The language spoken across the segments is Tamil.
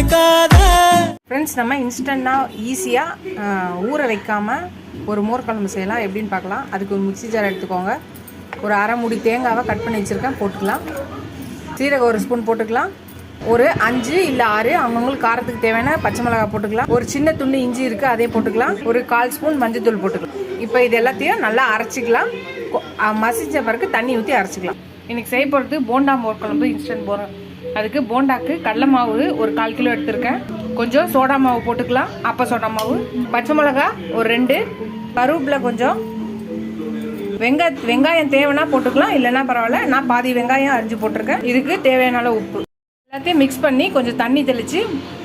நினைக்காத. ஃப்ரெண்ட்ஸ், நம்ம இன்ஸ்டண்ட்டாக ஈஸியாக ஊற வைக்காமல் ஒரு மோர் குழம்பு செய்யலாம். எப்படின்னு பார்க்கலாம். அதுக்கு ஒரு மிக்ஸி ஜார் எடுத்துக்கோங்க. ஒரு அரை மூடி தேங்காவை கட் பண்ணி வச்சுருக்கேன், போட்டுக்கலாம். சீரகம் ஒரு ஸ்பூன் போட்டுக்கலாம். ஒரு 5 இல்லை 6 அவங்கவுங்களுக்கு காரத்துக்கு தேவையான பச்சை மிளகாய் போட்டுக்கலாம். ஒரு சின்ன துண்டு இஞ்சி இருக்குது, அதே போட்டுக்கலாம். ஒரு 1/4 ஸ்பூன் மஞ்சள் போட்டுக்கலாம். இப்போ இது எல்லாத்தையும் நல்லா அரைச்சிக்கலாம். மசிச்ச பிறகு தண்ணி ஊற்றி அரைச்சிக்கலாம். இன்றைக்கி செய்ய போகிறது போண்டா மோர் குழம்பு, இன்ஸ்டன்ட் போடுறோம். அதுக்கு போண்டாக்கு கடலை மாவு ஒரு 1/4 கிலோ எடுத்திருக்கேன். கொஞ்சம் சோடா மாவு போட்டுக்கலாம், அப்போ சோடா மாவு, பச்சை மிளகா ஒரு 2, கருவேப்பிலை கொஞ்சம், வெங்காயம் தேவைன்னா போட்டுக்கலாம், இல்லைன்னா பரவாயில்ல. நான் பாதி வெங்காயம் அரிஞ்சு போட்டிருக்கேன். இதுக்கு தேவையான உப்பு எல்லாத்தையும் மிக்ஸ் பண்ணி கொஞ்சம் தண்ணி தெளித்து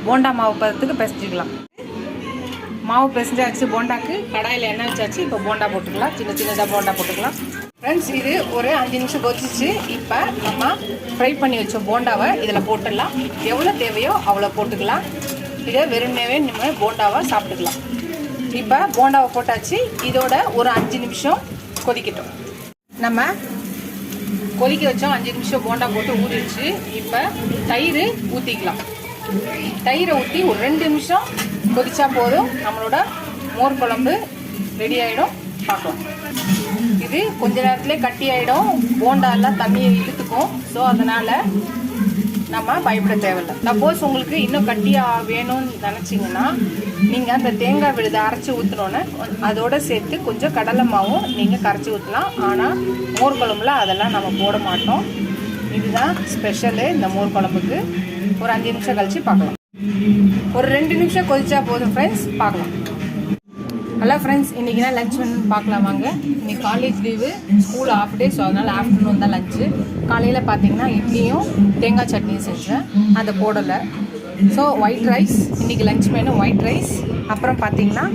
போண்டா மாவு பதத்துக்கு பிசைஞ்சிக்கலாம். மாவு பிசைஞ்சாச்சு. போண்டாக்கு கடாயில் எண்ணெய் வச்சாச்சு. இப்போ போண்டா போட்டுக்கலாம். சின்னதாக போண்டா போட்டுக்கலாம். ஃப்ரெண்ட்ஸ், இது ஒரு 5 நிமிஷம் கொதிச்சிச்சு. இப்போ நம்ம ஃப்ரை பண்ணி வச்ச போண்டாவை இதில் போட்டுடலாம். எவ்வளோ தேவையோ அவ்வளோ போட்டுக்கலாம். இதை வெறுமனவே நம்ம போண்டாவை சாப்பிட்டுக்கலாம். இப்போ போண்டாவை போட்டாச்சு. இதோட ஒரு 5 நிமிஷம் கொதிக்கட்டும். நம்ம கொதிக்க வச்சோம். 5 நிமிஷம் போண்டா போட்டு ஊறிடுச்சு. இப்போ தயிர் ஊற்றிக்கலாம். தயிரை ஊற்றி ஒரு 2 நிமிஷம் கொதிச்சா போதும். நம்மளோட மோர் குழம்பு ரெடி ஆகிடும். பார்க்கலாம். இது கொஞ்ச நேரத்துலேயே கட்டி ஆகிடும். போண்டா எல்லாம் தண்ணியை இழுத்துக்கும். ஸோ அதனால் நம்ம பயப்பட தேவையில்லை. சப்போஸ் உங்களுக்கு இன்னும் கட்டியாக வேணும்னு நினச்சிங்கன்னா நீங்கள் அந்த தேங்காய் விழுதை அரைச்சி ஊற்றினோன்னே அதோடு சேர்த்து கொஞ்சம் கடலை மாவும் நீங்கள் கரைச்சி ஊற்றலாம். ஆனால் மோர் குழம்புல அதெல்லாம் நம்ம போட மாட்டோம். இதுதான் ஸ்பெஷலு இந்த மோர் குழம்புக்கு. ஒரு 5 நிமிஷம் கழித்து பார்க்கலாம். ஒரு 2 நிமிஷம் கொதிச்சா போதும் ஃப்ரெண்ட்ஸ். பார்க்கலாம். ஹலோ ஃப்ரெண்ட்ஸ், இன்றைக்கி தான் லஞ்ச் வேணும்னு பார்க்கலாம் வாங்க. இன்றைக்கி college leave, school off day. So அதனால் ஆஃப்டர்நூன் தான் லஞ்சு. காலையில் பார்த்தீங்கன்னா இட்லியும் தேங்காய் சட்னியும் செஞ்சேன், அதை போடலை. ஸோ ஒயிட் ரைஸ், இன்றைக்கி லஞ்ச் மெனு ஒயிட் ரைஸ். அப்புறம் பார்த்தீங்கன்னா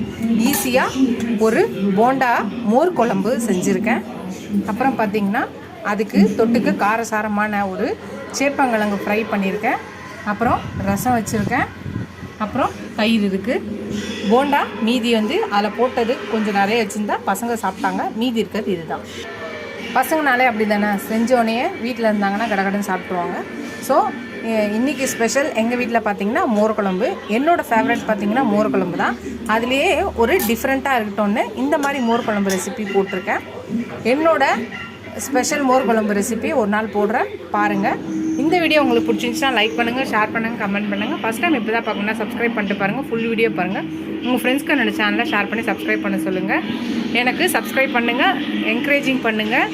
ஈஸியாக ஒரு போண்டா மோர் குழம்பு செஞ்சுருக்கேன். அப்புறம் பார்த்தீங்கன்னா அதுக்கு தொட்டுக்கு காரசாரமான ஒரு சேப்பங்கிழங்கு ஃப்ரை பண்ணியிருக்கேன். அப்புறம் ரசம் வச்சுருக்கேன். அப்புறம் தயிர் இருக்குது. போண்டா மீதி அதில் போட்டது கொஞ்சம் நிறைய வச்சுருந்தா பசங்க சாப்பிட்டாங்க. மீதி இருக்கிறது இதுதான். பசங்கனாலே அப்படி தானே, செஞ்சோடனே வீட்டில் இருந்தாங்கன்னா கடகடன்னு சாப்பிட்ருவாங்க. ஸோ இன்றைக்கி ஸ்பெஷல் எங்கள் வீட்டில் பார்த்திங்கன்னா மோர் குழம்பு. என்னோடய ஃபேவரட் பார்த்திங்கன்னா மோர் குழம்பு தான். அதுலேயே ஒரு டிஃப்ரெண்ட்டாக இருக்கட்டும்னு இந்த மாதிரி மோர் குழம்பு ரெசிபி போட்டிருக்கேன். என்னோடய ஸ்பெஷல் மோர் குழம்பு ரெசிபி ஒரு நாள் போடுறேன், பாருங்கள். இந்த வீடியோ உங்களுக்கு பிடிச்சிருந்துச்சுன்னா லைக் பண்ணுங்கள், ஷேர் பண்ணுங்கள், கமெண்ட் பண்ணுங்கள். ஃபஸ்ட் டைம் இப்போ தான் பார்க்கணுன்னா சப்ஸ்கிரைப் பண்ணிட்டு பாருங்கள். ஃபுல் வீடியோ பாருங்கள். உங்கள் ஃப்ரெண்ட்ஸ்க்கு என்னோடய சேனலை ஷேர் பண்ணி சப்ஸ்கிரைப் பண்ண சொல்லுங்கள். எனக்கு சப்ஸ்கிரைப் பண்ணுங்கள், என்கரேஜிங் பண்ணுங்கள்.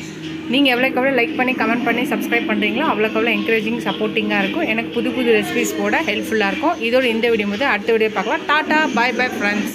நீங்கள் எவ்வளோக்கு எவ்வளோ லைக் பண்ணி கமெண்ட் பண்ணி சப்ஸ்கிரைப் பண்ணுறீங்களோ அவ்வளோக்கு எவ்வளோ என்கரேஜிங் சப்போர்ட்டிங்காக இருக்கும். எனக்கு புது புது ரெசிபிஸ் போட ஹெல்ப்ஃபுல்லாக இருக்கும். இதோட இந்த வீடியோ அடுத்த வீடியோ பார்க்கலாம். டாட்டா, பாய் பாய் ஃப்ரெண்ட்ஸ்.